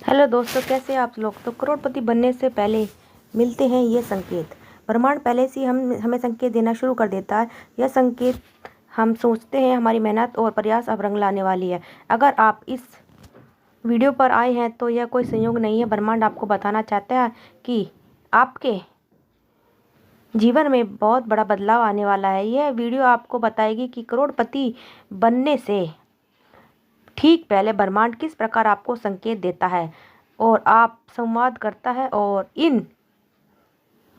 Hello दोस्तों, कैसे हैं आप लोग। तो करोड़पति बनने से पहले मिलते हैं ये संकेत। ब्रह्मांड पहले से ही हमें संकेत देना शुरू कर देता है। यह संकेत हम सोचते हैं हमारी मेहनत और प्रयास अब रंग लाने वाली है। अगर आप इस वीडियो पर आए हैं तो यह कोई संयोग नहीं है। ब्रह्मांड आपको बताना चाहता है कि आपके जीवन में बहुत बड़ा बदलाव आने वाला है। यह वीडियो आपको बताएगी कि करोड़पति बनने से ठीक पहले ब्रह्मांड किस प्रकार आपको संकेत देता है और आप संवाद करता है, और इन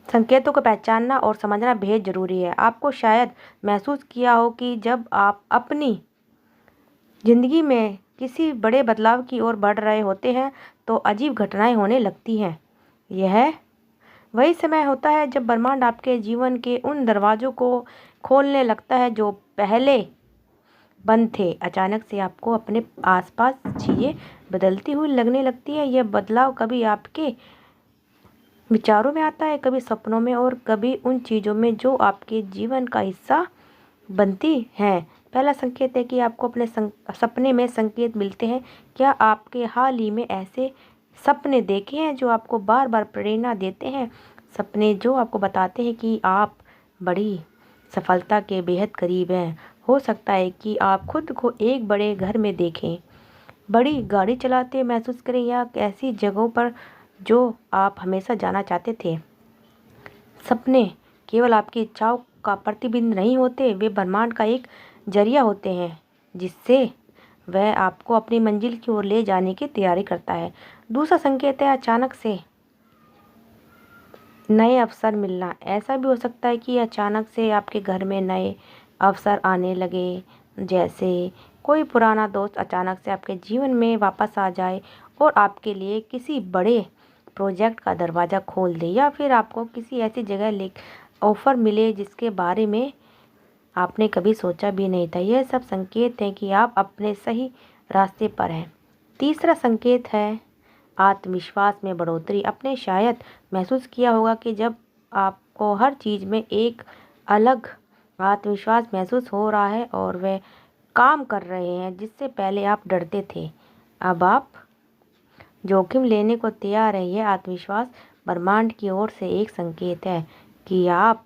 संकेतों को पहचानना और समझना बेहद ज़रूरी है। आपको शायद महसूस किया हो कि जब आप अपनी ज़िंदगी में किसी बड़े बदलाव की ओर बढ़ रहे होते हैं तो अजीब घटनाएं होने लगती हैं। यह वही समय होता है जब ब्रह्मांड आपके जीवन के उन दरवाज़ों को खोलने लगता है जो पहले बंद थे। अचानक से आपको अपने आसपास चीज़ें बदलती हुई लगने लगती है। यह बदलाव कभी आपके विचारों में आता है, कभी सपनों में, और कभी उन चीज़ों में जो आपके जीवन का हिस्सा बनती हैं। पहला संकेत है कि आपको अपने सपने में संकेत मिलते हैं। क्या आपके हाल ही में ऐसे सपने देखे हैं जो आपको बार बार प्रेरणा देते हैं? सपने जो आपको बताते हैं कि आप बड़ी सफलता के बेहद करीब हैं। हो सकता है कि आप खुद को एक बड़े घर में देखें, बड़ी गाड़ी चलाते महसूस करें, या ऐसी जगहों पर जो आप हमेशा जाना चाहते थे। सपने केवल आपकी इच्छाओं का प्रतिबिंब नहीं होते, वे ब्रह्मांड का एक जरिया होते हैं जिससे वह आपको अपनी मंजिल की ओर ले जाने की तैयारी करता है। दूसरा संकेत है अचानक से नए अवसर मिलना। ऐसा भी हो सकता है कि अचानक से आपके घर में नए अवसर आने लगे, जैसे कोई पुराना दोस्त अचानक से आपके जीवन में वापस आ जाए और आपके लिए किसी बड़े प्रोजेक्ट का दरवाज़ा खोल दे, या फिर आपको किसी ऐसी जगह ले ऑफ़र मिले जिसके बारे में आपने कभी सोचा भी नहीं था। यह सब संकेत हैं कि आप अपने सही रास्ते पर हैं। तीसरा संकेत है आत्मविश्वास में बढ़ोतरी। आपने शायद महसूस किया होगा कि जब आपको हर चीज़ में एक अलग आत्मविश्वास महसूस हो रहा है और वे काम कर रहे हैं जिससे पहले आप डरते थे। अब आप जोखिम लेने को तैयार है। यह आत्मविश्वास ब्रह्मांड की ओर से एक संकेत है कि आप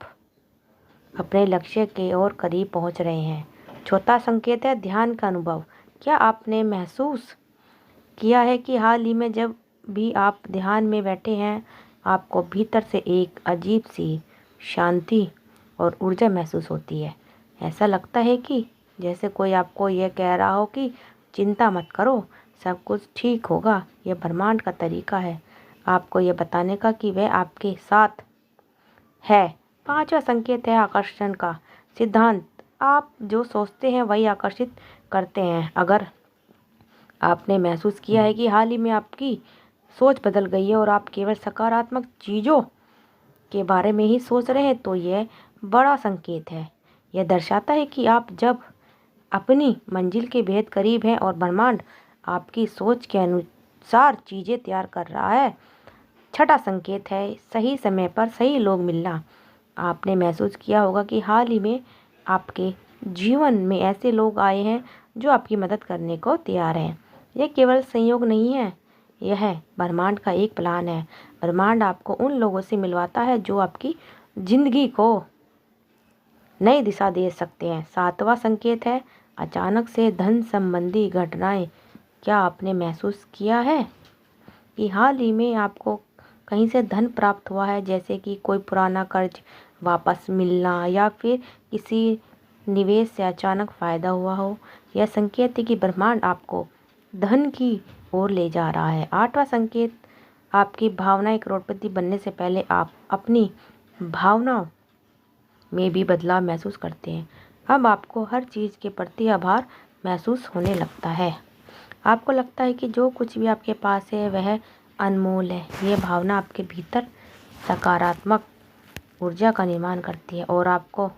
अपने लक्ष्य के और करीब पहुंच रहे हैं। चौथा संकेत है ध्यान का अनुभव। क्या आपने महसूस किया है कि हाल ही में जब भी आप ध्यान में बैठे हैं, आपको भीतर से एक अजीब सी शांति और ऊर्जा महसूस होती है? ऐसा लगता है कि जैसे कोई आपको यह कह रहा हो कि चिंता मत करो, सब कुछ ठीक होगा। यह ब्रह्मांड का तरीका है आपको यह बताने का कि वह आपके साथ है। पांचवा संकेत है आकर्षण का सिद्धांत। आप जो सोचते हैं वही आकर्षित करते हैं। अगर आपने महसूस किया है कि हाल ही में आपकी सोच बदल गई है और आप केवल सकारात्मक चीज़ों के बारे में ही सोच रहे हैं तो यह बड़ा संकेत है। यह दर्शाता है कि आप जब अपनी मंजिल के बेहद करीब हैं और ब्रह्मांड आपकी सोच के अनुसार चीज़ें तैयार कर रहा है। छठा संकेत है सही समय पर सही लोग मिलना। आपने महसूस किया होगा कि हाल ही में आपके जीवन में ऐसे लोग आए हैं जो आपकी मदद करने को तैयार हैं। यह केवल संयोग नहीं है, यह ब्रह्मांड का एक प्लान है। ब्रह्मांड आपको उन लोगों से मिलवाता है जो आपकी ज़िंदगी को नई दिशा दे सकते हैं। सातवां संकेत है अचानक से धन संबंधी घटनाएं। क्या आपने महसूस किया है कि हाल ही में आपको कहीं से धन प्राप्त हुआ है, जैसे कि कोई पुराना कर्ज वापस मिलना या फिर किसी निवेश से अचानक फ़ायदा हुआ हो? यह संकेत है कि ब्रह्मांड आपको धन की ओर ले जा रहा है। आठवां संकेत आपकी भावनाएं। करोड़पति बनने से पहले आप अपनी भावनाओं में भी बदलाव महसूस करते हैं। अब आपको हर चीज़ के प्रति आभार महसूस होने लगता है। आपको लगता है कि जो कुछ भी आपके पास है वह अनमोल है। ये भावना आपके भीतर सकारात्मक ऊर्जा का निर्माण करती है और आपको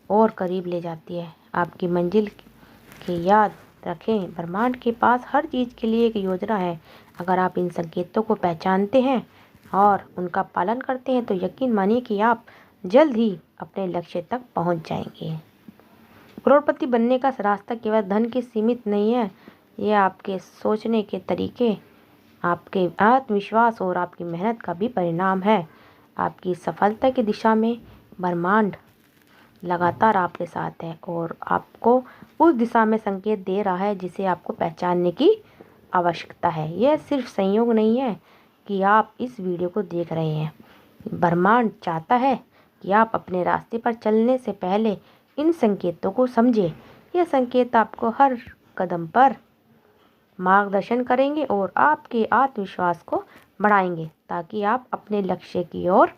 और करीब ले जाती है आपकी मंजिल की। याद रखें, ब्रह्मांड के पास हर चीज़ के लिए एक योजना है। अगर आप इन संकेतों को पहचानते हैं और उनका पालन करते हैं तो यकीन मानिए कि आप जल्द ही अपने लक्ष्य तक पहुंच जाएंगे। करोड़पति बनने का रास्ता केवल धन की सीमित नहीं है, यह आपके सोचने के तरीके, आपके आत्मविश्वास और आपकी मेहनत का भी परिणाम है। आपकी सफलता की दिशा में ब्रह्मांड लगातार आपके साथ है और आपको उस दिशा में संकेत दे रहा है जिसे आपको पहचानने की आवश्यकता है। यह सिर्फ संयोग नहीं है कि आप इस वीडियो को देख रहे हैं। ब्रह्मांड चाहता है कि आप अपने रास्ते पर चलने से पहले इन संकेतों को समझें। यह संकेत आपको हर कदम पर मार्गदर्शन करेंगे और आपके आत्मविश्वास को बढ़ाएंगे ताकि आप अपने लक्ष्य की ओर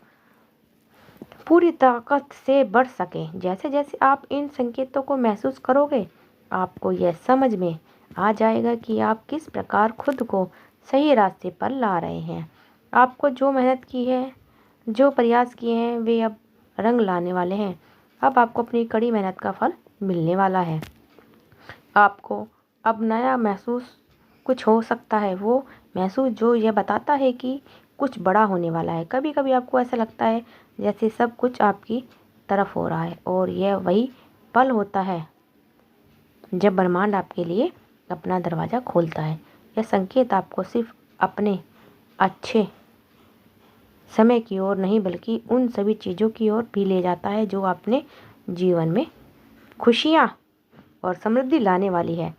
पूरी ताकत से बढ़ सकें। जैसे जैसे आप इन संकेतों को महसूस करोगे, आपको यह समझ में आ जाएगा कि आप किस प्रकार खुद को सही रास्ते पर ला रहे हैं। आपको जो मेहनत की है, जो प्रयास किए हैं, वे अब रंग लाने वाले हैं। अब आपको अपनी कड़ी मेहनत का फल मिलने वाला है। आपको अब नया महसूस कुछ हो सकता है, वो महसूस जो यह बताता है कि कुछ बड़ा होने वाला है। कभी कभी आपको ऐसा लगता है जैसे सब कुछ आपकी तरफ हो रहा है और यह वही पल होता है जब ब्रह्मांड आपके लिए अपना दरवाज़ा खोलता है। यह संकेत आपको सिर्फ अपने अच्छे समय की ओर नहीं बल्कि उन सभी चीज़ों की ओर भी ले जाता है जो अपने जीवन में खुशियाँ और समृद्धि लाने वाली है।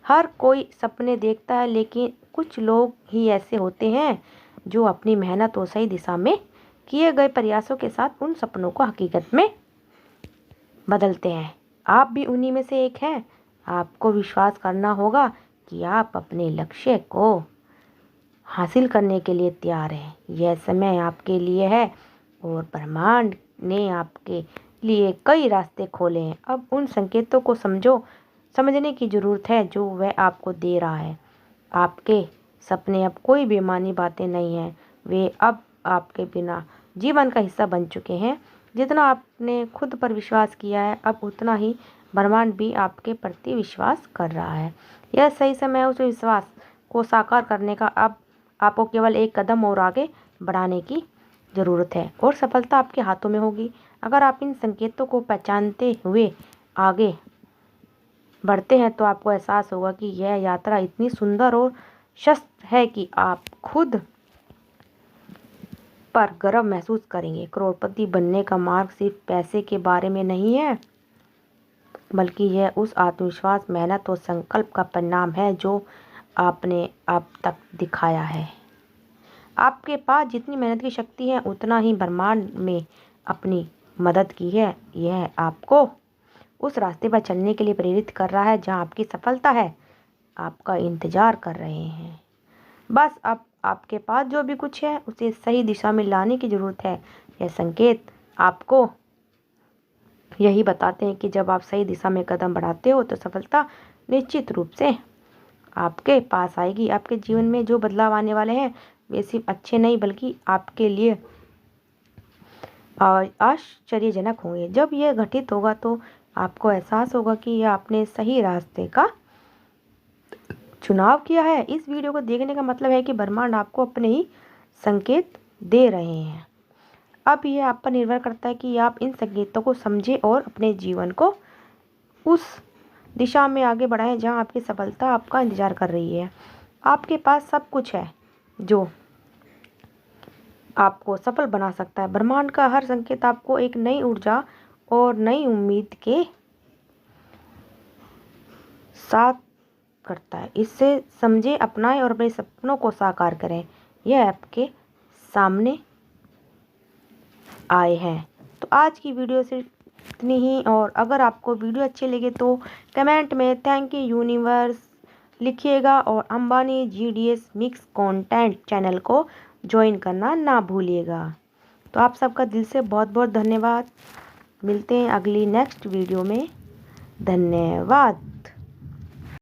हर कोई सपने देखता है, लेकिन कुछ लोग ही ऐसे होते हैं जो अपनी मेहनत और सही दिशा में किए गए प्रयासों के साथ उन सपनों को हकीकत में बदलते हैं। आप भी उन्हीं में से एक हैं। आपको विश्वास करना होगा कि आप अपने लक्ष्य को हासिल करने के लिए तैयार हैं। यह समय आपके लिए है और ब्रह्मांड ने आपके लिए कई रास्ते खोले हैं। अब उन संकेतों को समझने की ज़रूरत है जो वह आपको दे रहा है। आपके सपने अब कोई बेमानी बातें नहीं हैं, वे अब आपके बिना जीवन का हिस्सा बन चुके हैं। जितना आपने खुद पर विश्वास किया है, अब उतना ही ब्रह्मांड भी आपके प्रति विश्वास कर रहा है। यह सही समय उस विश्वास को साकार करने का। अब आपको केवल एक कदम और आगे बढ़ाने की ज़रूरत है और सफलता आपके हाथों में होगी। अगर आप इन संकेतों को पहचानते हुए आगे बढ़ते हैं तो आपको एहसास होगा कि यह यात्रा इतनी सुंदर और सशक्त है कि आप खुद पर गर्व महसूस करेंगे। करोड़पति बनने का मार्ग सिर्फ पैसे के बारे में नहीं है, बल्कि यह उस आत्मविश्वास, मेहनत और संकल्प का परिणाम है जो आपने अब तक दिखाया है। आपके पास जितनी मेहनत की शक्ति है, उतना ही ब्रह्मांड में अपनी मदद की है। यह आपको उस रास्ते पर चलने के लिए प्रेरित कर रहा है जहां आपकी सफलता है आपका इंतजार कर रहे हैं। बस अब आपके पास जो भी कुछ है उसे सही दिशा में लाने की ज़रूरत है। यह संकेत आपको यही बताते हैं कि जब आप सही दिशा में कदम बढ़ाते हो तो सफलता निश्चित रूप से आपके पास आएगी। आपके जीवन में जो बदलाव आने वाले हैं वे सिर्फ अच्छे नहीं बल्कि आपके लिए आश्चर्यजनक होंगे। जब यह घटित होगा तो आपको एहसास होगा कि आपने सही रास्ते का चुनाव किया है। इस वीडियो को देखने का मतलब है कि ब्रह्मांड आपको अपने ही संकेत दे रहे हैं। अब यह आप पर निर्भर करता है कि आप इन संकेतों को समझें और अपने जीवन को उस दिशा में आगे बढ़ाएं जहां आपकी सफलता आपका इंतजार कर रही है। आपके पास सब कुछ है जो आपको सफल बना सकता है। ब्रह्मांड का हर संकेत आपको एक नई ऊर्जा और नई उम्मीद के साथ करता है। इससे समझें, अपनाएं और अपने सपनों को साकार करें। यह आपके सामने आए हैं। तो आज की वीडियो सिर्फ इतनी ही, और अगर आपको वीडियो अच्छी लगे तो कमेंट में थैंक यू यूनिवर्स लिखिएगा और Ambani GDS mix content channel को ज्वाइन करना ना भूलिएगा। तो आप सबका दिल से बहुत बहुत धन्यवाद। मिलते हैं अगली नेक्स्ट वीडियो में। धन्यवाद।